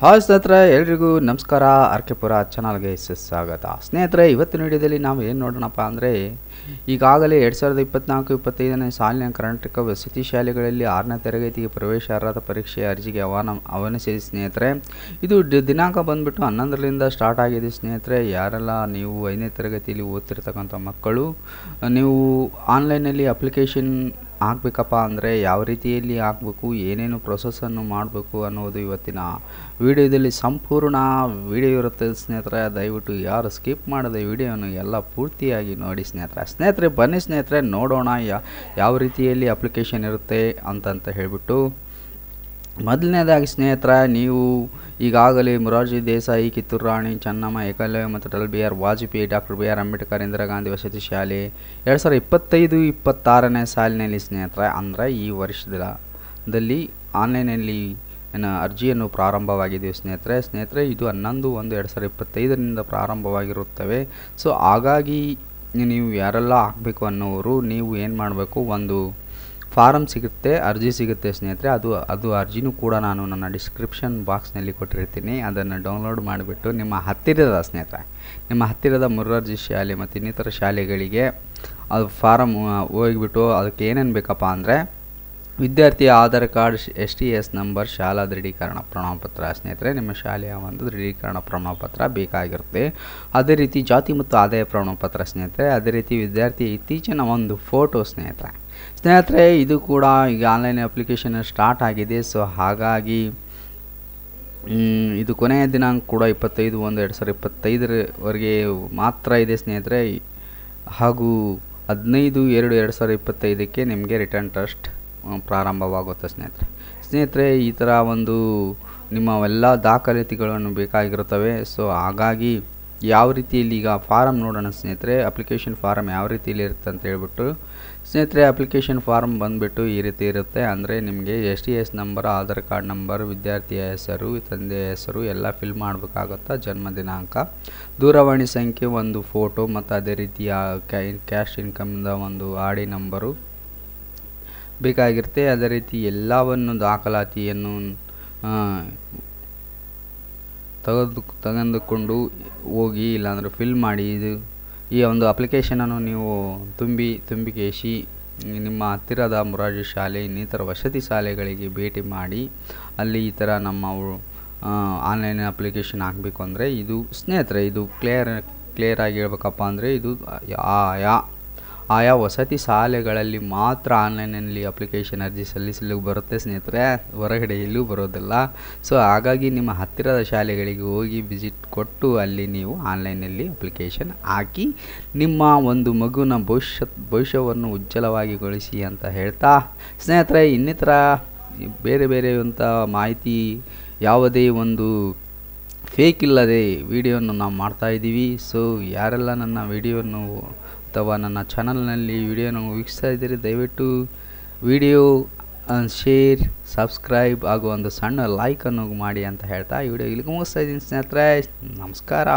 Hi ಸ್ನೇಹಿತರೆ, ಎಲ್ರಿಗೂ ನಮಸ್ಕಾರ. ಆರ್ಕೆಪುರ ಚಾನಲ್ಗೆ ಸ್ವಾಗತ. ಸ್ನೇಹಿತರೆ, ಇವತ್ತಿನ ವಿಡಿಯೋದಲ್ಲಿ ನಾವು ಏನು ನೋಡೋಣಪ್ಪ ಅಂದರೆ, ಈಗಾಗಲೇ 2024-25ನೇ ಸಾಲಿನ ಕರ್ನಾಟಕ ವಸತಿ ಶಾಲೆಗಳಲ್ಲಿ 6ನೇ ತರಗತಿಗೆ ಪ್ರವೇಶಾರ್ಹತಾ ಪರೀಕ್ಷೆ ಅರ್ಜಿಗೆ ಆಹ್ವಾನಿಸಿದೆ ಸ್ನೇಹಿತರೆ. ಇದು ದಿನಾಂಕ ಬಂದುಬಿಟ್ಟು 11ರಿಂದ ಸ್ಟಾರ್ಟ್ ಆಗಿದೆ ಸ್ನೇಹಿತರೆ. ಯಾರೆಲ್ಲ ನೀವು 5ನೇ ತರಗತಿಯಲ್ಲಿ ಓದ್ತಿರ್ತಕ್ಕಂಥ ಮಕ್ಕಳು, ನೀವು ಆನ್ಲೈನಲ್ಲಿ ಅಪ್ಲಿಕೇಶನ್ ಹಾಕಬೇಕಪ್ಪ ಅಂದರೆ ಯಾವ ರೀತಿಯಲ್ಲಿ ಹಾಕಬೇಕು, ಏನೇನು ಪ್ರೊಸೆಸನ್ನು ಮಾಡಬೇಕು ಅನ್ನೋದು ಇವತ್ತಿನ ವಿಡಿಯೋದಲ್ಲಿ ಸಂಪೂರ್ಣ ವಿಡಿಯೋ ಇರುತ್ತೆ ಸ್ನೇಹಿತರೆ. ದಯವಿಟ್ಟು ಯಾರು ಸ್ಕಿಪ್ ಮಾಡದೆ ವಿಡಿಯೋವನ್ನು ಎಲ್ಲ ಪೂರ್ತಿಯಾಗಿ ನೋಡಿ ಸ್ನೇಹಿತರೆ. ಬನ್ನಿ ಸ್ನೇಹಿತರೆ, ನೋಡೋಣ ಯಾವ ರೀತಿಯಲ್ಲಿ ಅಪ್ಲಿಕೇಶನ್ ಇರುತ್ತೆ ಅಂತ ಹೇಳಿಬಿಟ್ಟು. ಮೊದಲನೇದಾಗಿ ಸ್ನೇಹಿತರೆ, ನೀವು ಈಗಾಗಲೇ ಮೊರಾರ್ಜಿ ದೇಸಾಯಿ, ಕಿತ್ತೂರು ರಾಣಿ ಚೆನ್ನಮ್ಮ, ಏಕಲವ್ಯ ಮತ್ತು Atal Bihari Vajpayee, doctor B R Ambedkar, Indira Gandhi ವಸತಿ ಶಾಲೆ 2025-26ನೇ ಸಾಲಿನಲ್ಲಿ ಸ್ನೇಹಿತರೆ, ಅಂದರೆ ಈ ವರ್ಷದಲ್ಲಿ ಆನ್ಲೈನಲ್ಲಿ ಅರ್ಜಿಯನ್ನು ಪ್ರಾರಂಭವಾಗಿದೆ ಸ್ನೇಹಿತರೆ. ಇದು 11/1/2025ರಿಂದ ಪ್ರಾರಂಭವಾಗಿರುತ್ತವೆ. ಸೊ ಹಾಗಾಗಿ ನೀವು ಯಾರೆಲ್ಲ ಹಾಕಬೇಕು ಅನ್ನೋರು, ನೀವು ಏನು ಮಾಡಬೇಕು, ಒಂದು ಫಾರಮ್ ಸಿಗುತ್ತೆ, ಅರ್ಜಿ ಸಿಗುತ್ತೆ ಸ್ನೇಹಿತರೆ. ಅದು ಅರ್ಜಿನೂ ಕೂಡ ನಾನು ನನ್ನ ಡಿಸ್ಕ್ರಿಪ್ಷನ್ ಬಾಕ್ಸ್ನಲ್ಲಿ ಕೊಟ್ಟಿರ್ತೀನಿ. ಅದನ್ನು ಡೌನ್ಲೋಡ್ ಮಾಡಿಬಿಟ್ಟು ನಿಮ್ಮ ಹತ್ತಿರದ ಮೊರಾರ್ಜಿ ಶಾಲೆ ಮತ್ತು ಇನ್ನಿತರ ಶಾಲೆಗಳಿಗೆ ಅದು ಫಾರಮ್ ಹೋಗಿಬಿಟ್ಟು ಅದಕ್ಕೆ ಏನೇನು ಬೇಕಪ್ಪ ಅಂದರೆ, ವಿದ್ಯಾರ್ಥಿಯ ಆಧಾರ್ ಕಾರ್ಡ್, STS ನಂಬರ್, ಶಾಲಾ ದೃಢೀಕರಣ ಪ್ರಮಾಣಪತ್ರ ಸ್ನೇಹಿತರೆ. ನಿಮ್ಮ ಶಾಲೆಯ ಒಂದು ದೃಢೀಕರಣ ಪ್ರಮಾಣಪತ್ರ ಬೇಕಾಗಿರುತ್ತೆ. ಅದೇ ರೀತಿ ಜಾತಿ ಮತ್ತು ಆದಾಯ ಪ್ರಮಾಣಪತ್ರ ಸ್ನೇಹಿತರೆ. ಅದೇ ರೀತಿ ವಿದ್ಯಾರ್ಥಿ ಇತ್ತೀಚಿನ ಒಂದು ಫೋಟೋ ಸ್ನೇಹಿತರೆ. ಇದು ಕೂಡ ಈಗ ಆನ್ಲೈನ್ ಅಪ್ಲಿಕೇಶನ್ ಸ್ಟಾರ್ಟ್ ಆಗಿದೆ. ಸೊ ಹಾಗಾಗಿ ಇದು ಕೊನೆಯ ದಿನಾಂಕ ಕೂಡ 25/1/2025ವರೆಗೆ ಮಾತ್ರ ಇದೆ ಸ್ನೇಹಿತರೆ. ಹಾಗೂ 15/2/2025ಕ್ಕೆ ನಿಮಗೆ ರಿಟರ್ನ್ ಟೆಸ್ಟ್ ಪ್ರಾರಂಭವಾಗುತ್ತೆ ಸ್ನೇಹಿತರೆ. ಈ ಥರ ಒಂದು ನಿಮ್ಮ ಎಲ್ಲ ದಾಖಲಾತಿಗಳನ್ನು ಬೇಕಾಗಿರುತ್ತವೆ. ಸೊ ಹಾಗಾಗಿ ಯಾವ ರೀತಿಯಲ್ಲಿ ಈಗ ಫಾರಮ್ ನೋಡೋಣ ಸ್ನೇಹಿತರೆ. ಅಪ್ಲಿಕೇಶನ್ ಫಾರಮ್ ಯಾವ ರೀತಿಯಲ್ಲಿ ಇರುತ್ತೆ ಅಂತ ಹೇಳ್ಬಿಟ್ಟು ಸ್ನೇಹಿತರೆ, ಅಪ್ಲಿಕೇಶನ್ ಫಾರಮ್ ಬಂದುಬಿಟ್ಟು ಈ ರೀತಿ ಇರುತ್ತೆ. ಅಂದರೆ ನಿಮಗೆ STS number, Aadhaar card number, ವಿದ್ಯಾರ್ಥಿಯ ಹೆಸರು, ತಂದೆಯ ಹೆಸರು ಎಲ್ಲ ಫಿಲ್ ಮಾಡಬೇಕಾಗುತ್ತಾ, ಜನ್ಮ ದಿನಾಂಕ, ದೂರವಾಣಿ ಸಂಖ್ಯೆ, ಒಂದು ಫೋಟೋ ಮತ್ತು ಅದೇ ರೀತಿಯ ಕ್ಯಾಶ್ ಇನ್ಕಮ್ದ ಒಂದು RD ನಂಬರು ಬೇಕಾಗಿರುತ್ತೆ. ಅದೇ ರೀತಿ ಎಲ್ಲವನ್ನು ದಾಖಲಾತಿಯನ್ನು ತೆಗೆದುಕೊಂಡು ಹೋಗಿ, ಇಲ್ಲಾಂದರೆ ಫಿಲ್ ಮಾಡಿ. ಈ ಒಂದು ಅಪ್ಲಿಕೇಶನನ್ನು ನೀವು ತುಂಬಿಕೇಶಿ ನಿಮ್ಮ ಹತ್ತಿರದ ಮೊರಾರ್ಜಿ ಶಾಲೆ, ಇನ್ನಿತರ ವಸತಿ ಶಾಲೆಗಳಿಗೆ ಭೇಟಿ ಮಾಡಿ, ಅಲ್ಲಿ ಈ ಥರ ನಮ್ಮ ಆನ್ಲೈನ್ ಅಪ್ಲಿಕೇಶನ್ ಹಾಕಬೇಕು ಅಂದರೆ ಇದು ಸ್ನೇಹಿತರೆ, ಇದು ಕ್ಲಿಯರ್ ಆಗಿ ಹೇಳ್ಬೇಕಪ್ಪ ಅಂದರೆ, ಇದು ಆಯಾ ವಸತಿ ಶಾಲೆಗಳಲ್ಲಿ ಮಾತ್ರ ಆನ್ಲೈನಲ್ಲಿ ಅಪ್ಲಿಕೇಶನ್ ಅರ್ಜಿ ಸಲ್ಲಿಸಲು ಬರುತ್ತೆ ಸ್ನೇಹಿತರೆ, ಹೊರಗಡೆ ಎಲ್ಲೂ ಬರೋದಿಲ್ಲ. ಸೊ ಹಾಗಾಗಿ ನಿಮ್ಮ ಹತ್ತಿರದ ಶಾಲೆಗಳಿಗೆ ಹೋಗಿ ವಿಸಿಟ್ ಕೊಟ್ಟು ಅಲ್ಲಿ ನೀವು ಆನ್ಲೈನಲ್ಲಿ ಅಪ್ಲಿಕೇಶನ್ ಹಾಕಿ ನಿಮ್ಮ ಒಂದು ಮಗುವಿನ ಭವಿಷ್ಯವನ್ನು ಉಜ್ವಲವಾಗಿಗೊಳಿಸಿ ಅಂತ ಹೇಳ್ತಾ ಸ್ನೇಹಿತರೆ, ಇನ್ನಿತರ ಬೇರೆ ಅಂತ ಮಾಹಿತಿ ಯಾವುದೇ ಒಂದು ಫೇಕ್ ಇಲ್ಲದೆ ವಿಡಿಯೋವನ್ನು ನಾವು ಮಾಡ್ತಾಯಿದ್ದೀವಿ. ಸೊ ಯಾರೆಲ್ಲ ನನ್ನ ವಿಡಿಯೋವನ್ನು ಅಥವಾ ನನ್ನ ಚಾನಲ್ನಲ್ಲಿ ವಿಡಿಯೋನ ವೀಕ್ಷಿಸ್ತಾ ಇದ್ದೀರಿ, ದಯವಿಟ್ಟು ವಿಡಿಯೋ ಶೇರ್, ಸಬ್ಸ್ಕ್ರೈಬ್ ಹಾಗೂ ಒಂದು ಸಣ್ಣ ಲೈಕನ್ನು ಮಾಡಿ ಅಂತ ಹೇಳ್ತಾ ಈ ವಿಡಿಯೋ ಇಲ್ಲಿಗೆ ಮುಗಿಸ್ತಾ ಇದ್ದೀನಿ ಸ್ನೇಹಿತರೆ. ನಮಸ್ಕಾರ.